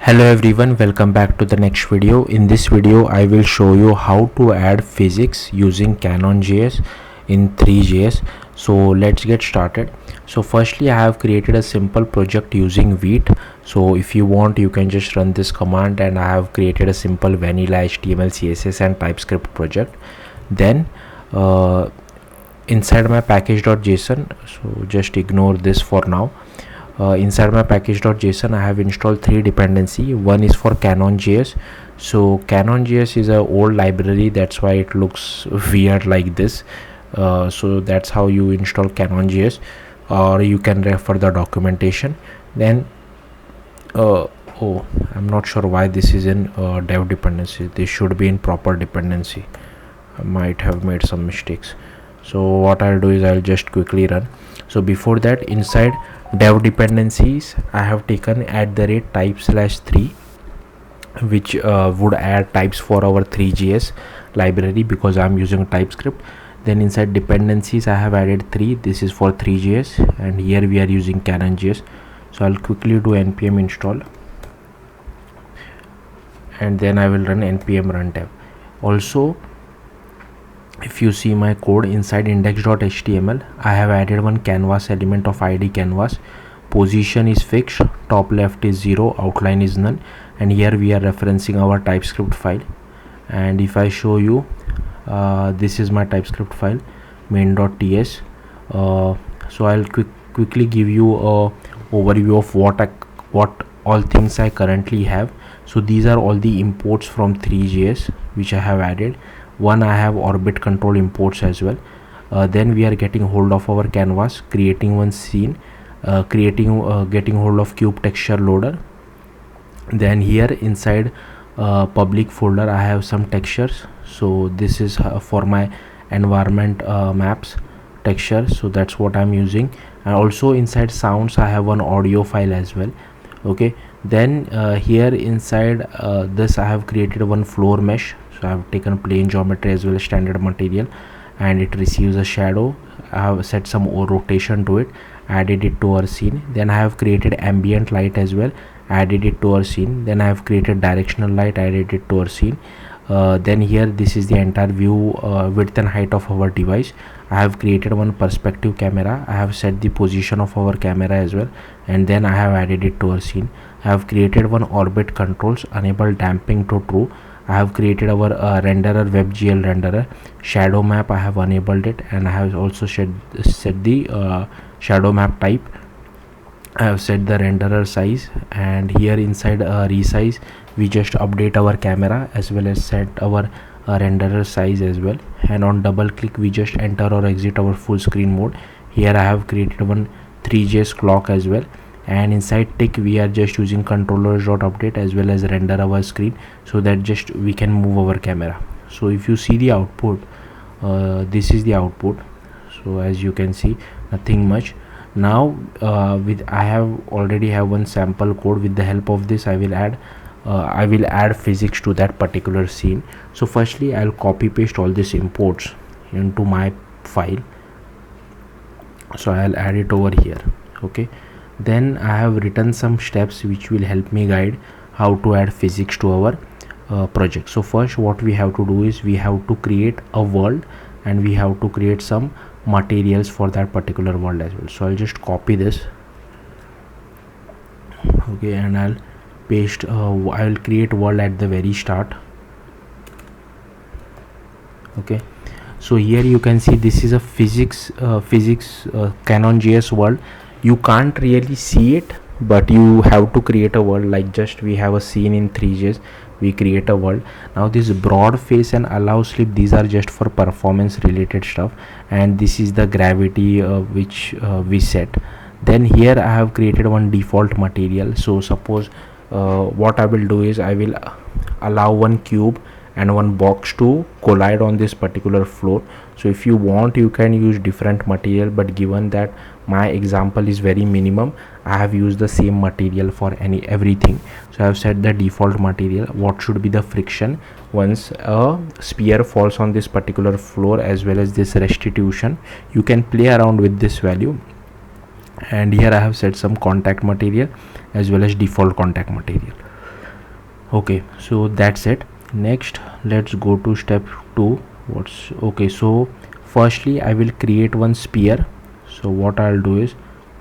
Hello everyone, welcome back to the next video. In this video I will show you how to add physics using CannonJS in ThreeJS. So let's get started. So firstly I have created a simple project using Vite. So if you want you can just run this command, and I have created a simple vanilla HTML, CSS and TypeScript project. Then inside my package.json, so just ignore this for now. Inside my package.json I have installed three dependency. One is for CannonJS. So CannonJS is an old library, that's why it looks weird like this. So that's how you install CannonJS, or you can refer the documentation. Then I'm not sure why this is in dev dependency. This should be in proper dependency. I might have made some mistakes. So what I'll do is I'll just quickly run. So before that, inside dev dependencies I have taken @type/3, which would add types for our ThreeJS library because I'm using TypeScript. Then inside dependencies I have added 3. This is for ThreeJS, and here we are using CannonJS. So I'll quickly do npm install, and then I will run npm runtime. Also, if you see my code inside index.html, I have added one canvas element of id canvas. Position is fixed, top left is 0, outline is none, and here we are referencing our TypeScript file. And if I show you, this is my TypeScript file, main.ts. So I'll quickly give you a overview of what all things I currently have. So these are all the imports from ThreeJS which I have added. One, I have orbit control imports as well. Then we are getting hold of our canvas, creating one scene, getting hold of cube texture loader. Then here inside public folder I have some textures. So this is for my environment maps texture, so that's what I'm using. And also inside sounds I have one audio file as well. Okay, then here inside this I have created one floor mesh. So I have taken plane geometry as well as standard material, and it receives a shadow. I have set some rotation to it, added it to our scene. Then I have created ambient light as well, added it to our scene. Then I have created directional light, added it to our scene. Then here this is the entire view width and height of our device. I have created one perspective camera. I have set the position of our camera as well, and then I have added it to our scene. I have created one orbit controls, enable damping to true. I have created our renderer, WebGL renderer. Shadow map I have enabled it, and I have also set the shadow map type. I have set the renderer size, and here inside resize we just update our camera as well as set our renderer size as well. And on double click we just enter or exit our full screen mode. Here I have created one ThreeJS clock as well. And inside tick we are just using controllers.update as well as render our screen, so that just we can move our camera. So if you see the output, this is the output. So as you can see, nothing much. Now I have already have one sample code. With the help of this I will add physics to that particular scene. So firstly I'll copy paste all these imports into my file. So I'll add it over here. Okay, then I have written some steps which will help me guide how to add physics to our project. So first what we have to do is we have to create a world, and we have to create some materials for that particular world as well. So I'll just copy this. Okay, and I'll paste I'll create world at the very start. Okay, so here you can see this is a physics CannonJS world. You can't really see it, but you have to create a world. Like just we have a scene in ThreeJS, we create a world. Now this broad face and allow slip, these are just for performance related stuff, and this is the gravity which we set. Then here I have created one default material. So suppose what I will do is I will allow one cube and one box to collide on this particular floor. So if you want you can use different material, but given that my example is very minimum, I have used the same material for everything. So I have set the default material. What should be the friction once a sphere falls on this particular floor, as well as this restitution. You can play around with this value. And here I have set some contact material as well as default contact material. Okay, so that's it. Next, let's go to step 2. Okay, so firstly I will create one sphere. So what I'll do is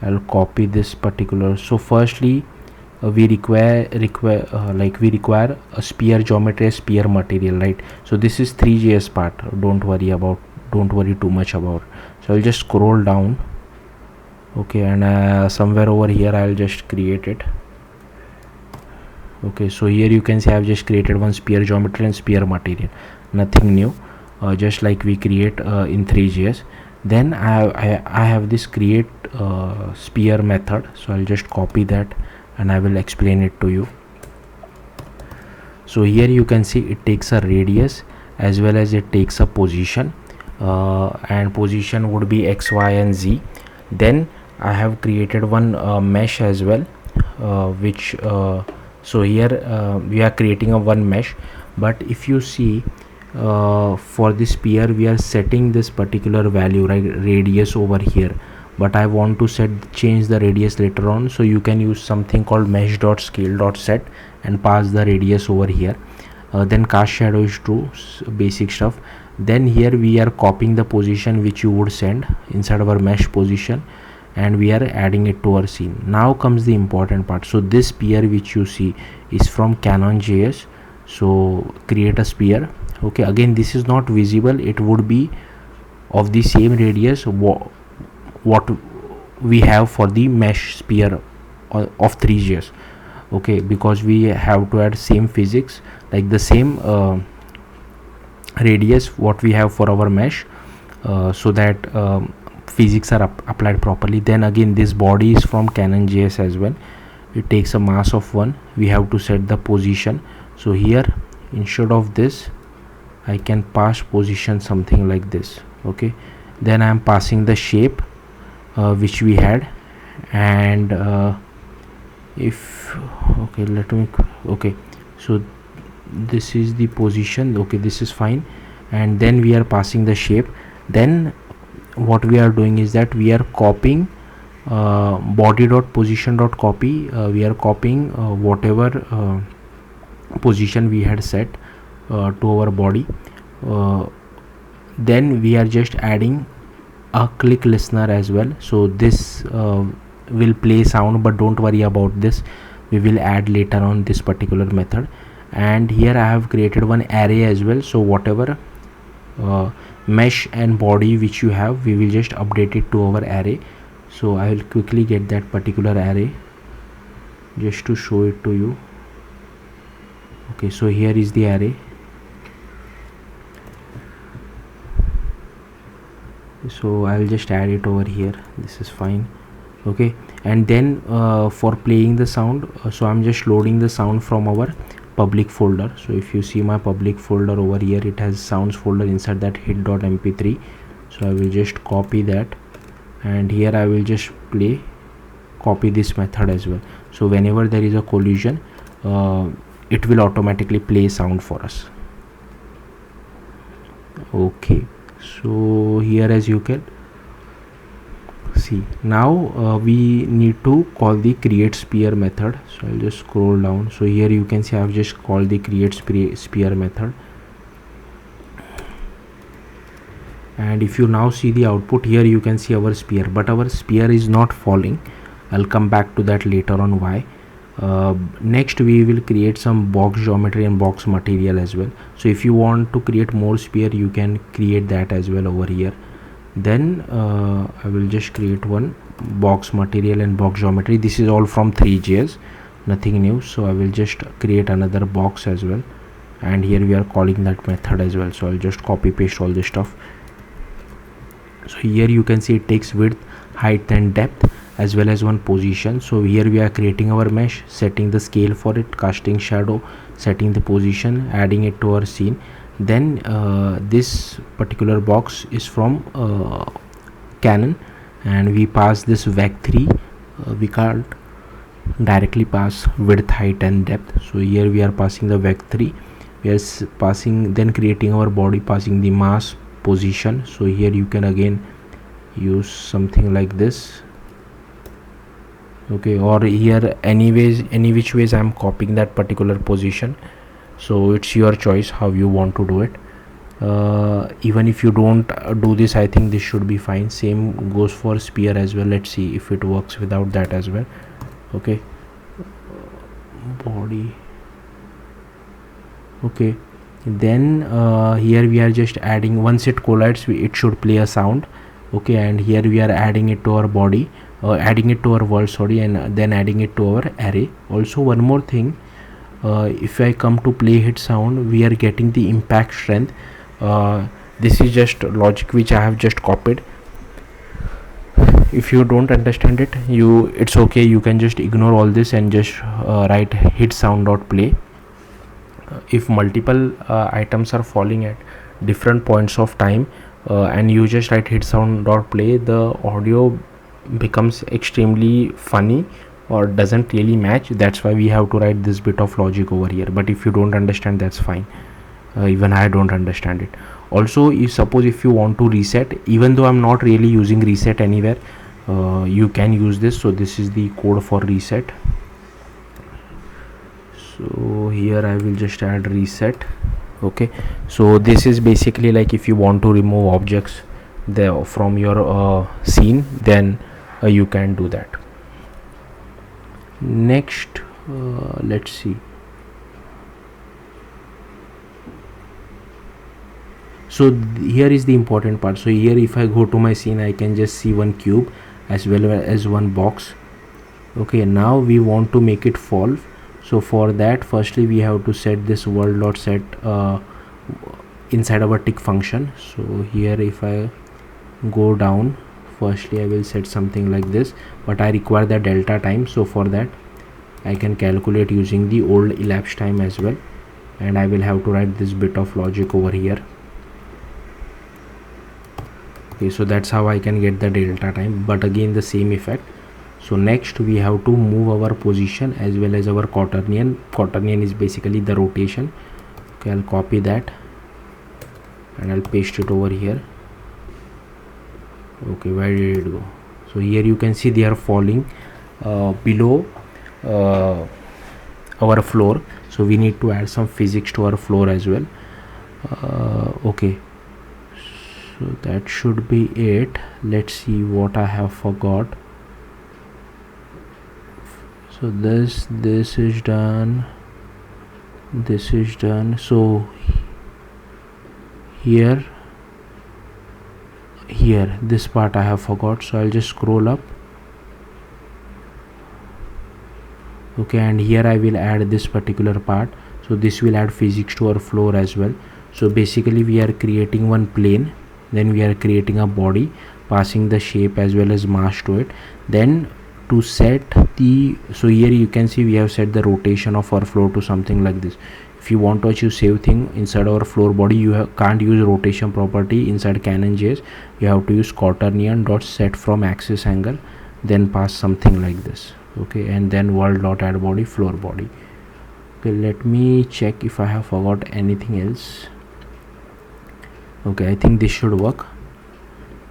I'll copy this particular. So firstly we require a sphere geometry, a sphere material, right? So this is 3JS part. Don't worry too much about. So I'll just scroll down. Okay, and somewhere over here I'll just create it. Okay, so here you can see I've just created one sphere geometry and sphere material, nothing new, just like we create in 3JS. Then I have this create sphere method, so I'll just copy that and I will explain it to you. So here you can see it takes a radius as well as it takes a position, and position would be x, y and z. Then I have created one mesh as well, which so here we are creating a one mesh, but if you see for this sphere we are setting this particular value, right, radius over here, but I want to change the radius later on. So you can use something called mesh.scale.set and pass the radius over here. Then cast shadow is true, basic stuff. Then here we are copying the position which you would send inside our mesh position, and we are adding it to our scene. Now comes the important part. So this sphere which you see is from CannonJS. So create a sphere. Okay, again this is not visible, it would be of the same radius what we have for the mesh sphere of 3JS. Okay, because we have to add same physics, like the same radius what we have for our mesh, so that physics are applied properly. Then again this body is from CannonJS as well. It takes a mass of 1. We have to set the position. So here instead of this I can pass position something like this. Okay, then I am passing the shape which we had, and okay, so this is the position. Okay, this is fine, and then we are passing the shape. Then what we are doing is that we are copying body.position.copy. We are copying whatever position we had set to our body. Then we are just adding a click listener as well. So this will play sound, but don't worry about this, we will add later on this particular method. And here I have created one array as well. So whatever mesh and body which you have, we will just update it to our array. So I will quickly get that particular array just to show it to you. Okay, so here is the array. So I'll just add it over here, this is fine. Okay, and then for playing the sound, so I'm just loading the sound from our public folder. So if you see my public folder over here, it has sounds folder, inside that hit.mp3. so I will just copy that, and here I will just copy this method as well. So whenever there is a collision, it will automatically play sound for us. Okay, so here as you can see now we need to call the create sphere method. So I'll just scroll down. So here you can see I've just called the create sphere method, and if you now see the output, here you can see our sphere, but our sphere is not falling. I'll come back to that later on why. Next we will create some box geometry and box material as well. So if you want to create more sphere, you can create that as well over here. Then I will just create one box material and box geometry. This is all from 3JS, nothing new. So I will just create another box as well, and here we are calling that method as well. So I'll just copy paste all this stuff. So here you can see it takes width, height and depth as well as one position. So here we are creating our mesh, setting the scale for it, casting shadow, setting the position, adding it to our scene. Then this particular box is from Canon, and we pass this vec3. We can't directly pass width, height and depth. So here we are passing the vec3. We are passing, then creating our body, passing the mass, position. So here you can again use something like this. okay, or here anyways, any which ways I'm copying that particular position. So it's your choice how you want to do it. Even if you don't do this, I think this should be fine. Same goes for spear as well. Let's see if it works without that as well. Okay, body. Okay, then here we are just adding, once it collides it should play a sound. Okay, and here we are adding it to our body, adding it to our world, sorry, and then adding it to our array. Also one more thing, if I come to play hit sound, we are getting the impact strength. This is just logic which I have just copied. If you don't understand it, it's okay, you can just ignore all this and just write hit sound dot play. If multiple items are falling at different points of time, and you just write hit sound dot play, the audio becomes extremely funny or doesn't really match. That's why we have to write this bit of logic over here. But if you don't understand, that's fine. Even I don't understand it. Also, suppose if you want to reset, even though I'm not really using reset anywhere, you can use this. So this is the code for reset. So here I will just add reset. Okay, so this is basically like if you want to remove objects there from your scene, then you can do that. Next, let's see. So here is the important part. So here if I go to my scene, I can just see one cube as well as one box. Okay, now we want to make it fall. So for that, firstly we have to set this world.set inside our tick function. So here if I go down, firstly I will set something like this, but I require the delta time. So for that I can calculate using the old elapsed time as well, and I will have to write this bit of logic over here. Okay, so that's how I can get the delta time, but again the same effect. So next we have to move our position as well as our quaternion. Quaternion is basically the rotation. Okay, I'll copy that and I'll paste it over here. Okay, where did it go? So here you can see they are falling below our floor, so we need to add some physics to our floor as well. Okay, so that should be it. Let's see what I have forgot. So this is done, this is done. So here this part I have forgot, so I'll just scroll up. Okay, and here I will add this particular part. So this will add physics to our floor as well. So basically we are creating one plane, then we are creating a body, passing the shape as well as mass to it. Then to set the, so here you can see we have set the rotation of our floor to something like this. If you want to achieve same thing inside our floor body, you can't use rotation property inside CannonJS. You have to use quaternion dot set from axis angle, then pass something like this. Okay, and then world dot add body, floor body. Okay, let me check if I have forgot anything else. Okay, I think this should work.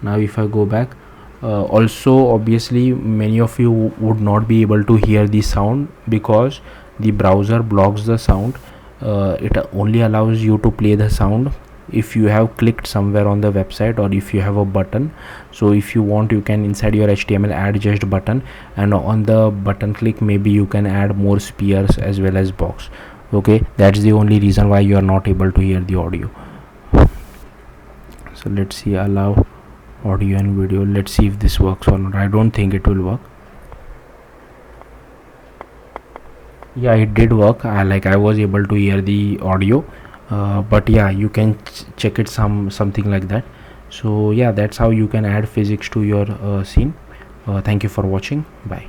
Now if I go back, also obviously many of you would not be able to hear the sound because the browser blocks the sound. It only allows you to play the sound if you have clicked somewhere on the website or if you have a button. So if you want, you can inside your HTML add just button, and on the button click maybe you can add more spears as well as box. Okay, that's the only reason why you are not able to hear the audio. So let's see, allow audio and video. Let's see if this works or not. I don't think it will work. Yeah, it did work. I was able to hear the audio, but yeah, you can check it something like that. So yeah, that's how you can add physics to your scene. Thank you for watching. Bye.